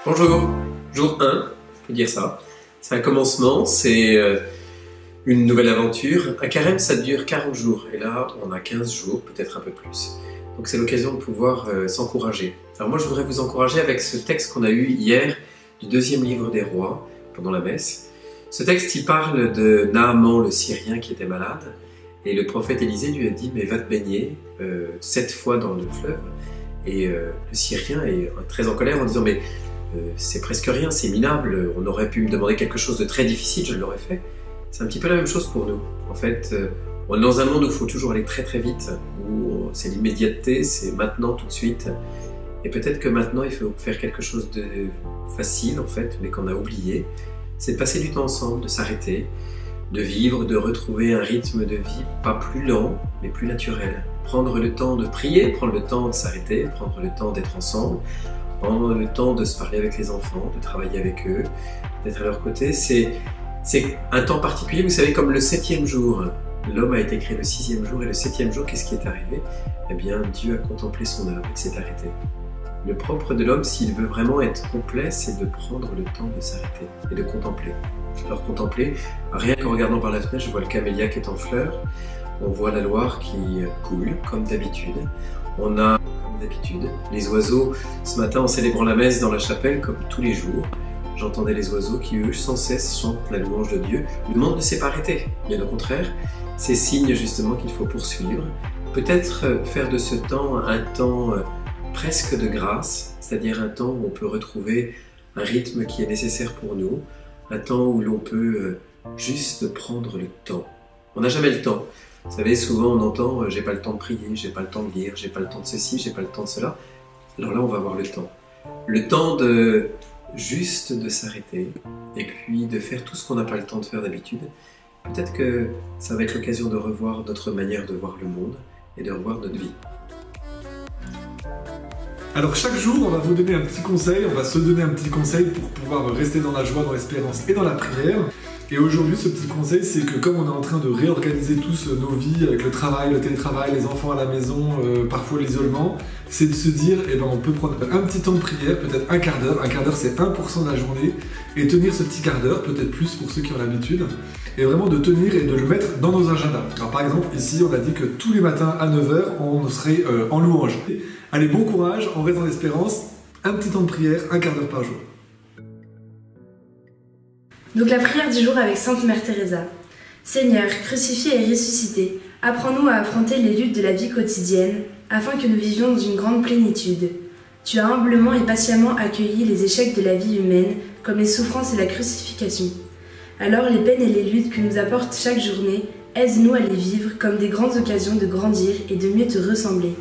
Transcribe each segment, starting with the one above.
Bonjour, jour 1, je peux dire ça. C'est un commencement, c'est une nouvelle aventure. Un carême, ça dure 40 jours, et là, on a 15 jours, peut-être un peu plus. Donc c'est l'occasion de pouvoir s'encourager. Alors moi, je voudrais vous encourager avec ce texte qu'on a eu hier du 2e livre des Rois, pendant la messe. Ce texte, il parle de Naaman, le Syrien, qui était malade, et le prophète Élisée lui a dit « mais va te baigner 7 fois dans le fleuve ». Et le Syrien est très en colère en disant « mais c'est presque rien, c'est minable, on aurait pu me demander quelque chose de très difficile, je l'aurais fait ». C'est un petit peu la même chose pour nous. En fait, on est dans un monde où il faut toujours aller très très vite, où c'est l'immédiateté, c'est maintenant, tout de suite. Et peut-être que maintenant, il faut faire quelque chose de facile, en fait, mais qu'on a oublié. C'est de passer du temps ensemble, de s'arrêter, de vivre, de retrouver un rythme de vie pas plus lent, mais plus naturel. Prendre le temps de prier, prendre le temps de s'arrêter, prendre le temps d'être ensemble, prendre le temps de se parler avec les enfants, de travailler avec eux, d'être à leur côté. C'est un temps particulier, vous savez, comme le 7e jour. L'homme a été créé le 6e jour, et le 7e jour, qu'est-ce qui est arrivé? Eh bien, Dieu a contemplé son œuvre, il s'est arrêté. Le propre de l'homme, s'il veut vraiment être complet, c'est de prendre le temps de s'arrêter et de contempler. Alors contempler, rien qu'en regardant par la fenêtre, je vois le camélia qui est en fleurs, on voit la Loire qui coule, comme d'habitude. On a, comme d'habitude, les oiseaux. Ce matin, en célébrant la messe dans la chapelle, comme tous les jours, j'entendais les oiseaux qui, eux, sans cesse chantent la louange de Dieu. Le monde ne s'est pas arrêté, bien au contraire. C'est signe justement qu'il faut poursuivre. Peut-être faire de ce temps un temps presque de grâce, c'est-à-dire un temps où on peut retrouver un rythme qui est nécessaire pour nous, un temps où l'on peut juste prendre le temps. On n'a jamais le temps. Vous savez, souvent on entend « j'ai pas le temps de prier, j'ai pas le temps de lire, j'ai pas le temps de ceci, j'ai pas le temps de cela ». Alors là, on va avoir le temps. Le temps de juste de s'arrêter et puis de faire tout ce qu'on n'a pas le temps de faire d'habitude. Peut-être que ça va être l'occasion de revoir notre manière de voir le monde et de revoir notre vie. Alors chaque jour, on va vous donner un petit conseil, on va se donner un petit conseil pour pouvoir rester dans la joie, dans l'espérance et dans la prière. Et aujourd'hui, ce petit conseil, c'est que comme on est en train de réorganiser tous nos vies avec le travail, le télétravail, les enfants à la maison, parfois l'isolement, c'est de se dire, eh ben, on peut prendre un petit temps de prière, peut-être un quart d'heure c'est 1% de la journée, et tenir ce petit quart d'heure, peut-être plus pour ceux qui ont l'habitude, et vraiment de tenir et de le mettre dans nos agendas. Alors par exemple, ici, on a dit que tous les matins à 9 h, on serait en louange. Allez, bon courage, on reste dans l'espérance, un petit temps de prière, un quart d'heure par jour. Donc la prière du jour avec Sainte Mère Teresa. Seigneur, crucifié et ressuscité, apprends-nous à affronter les luttes de la vie quotidienne, afin que nous vivions dans une grande plénitude. Tu as humblement et patiemment accueilli les échecs de la vie humaine, comme les souffrances et la crucifixion. Alors les peines et les luttes que nous apporte chaque journée, aide-nous à les vivre comme des grandes occasions de grandir et de mieux te ressembler.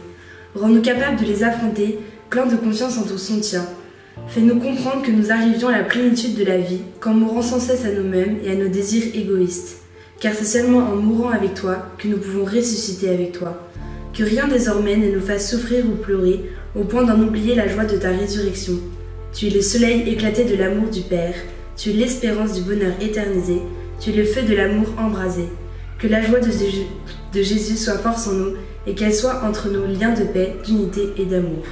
Rends-nous capables de les affronter, pleins de confiance en ton soutien. Fais-nous comprendre que nous arrivions à la plénitude de la vie, qu'en mourant sans cesse à nous-mêmes et à nos désirs égoïstes. Car c'est seulement en mourant avec toi que nous pouvons ressusciter avec toi. Que rien désormais ne nous fasse souffrir ou pleurer, au point d'en oublier la joie de ta résurrection. Tu es le soleil éclaté de l'amour du Père, tu es l'espérance du bonheur éternisé, tu es le feu de l'amour embrasé. Que la joie de Jésus soit force en nous, et qu'elle soit entre nous lien de paix, d'unité et d'amour.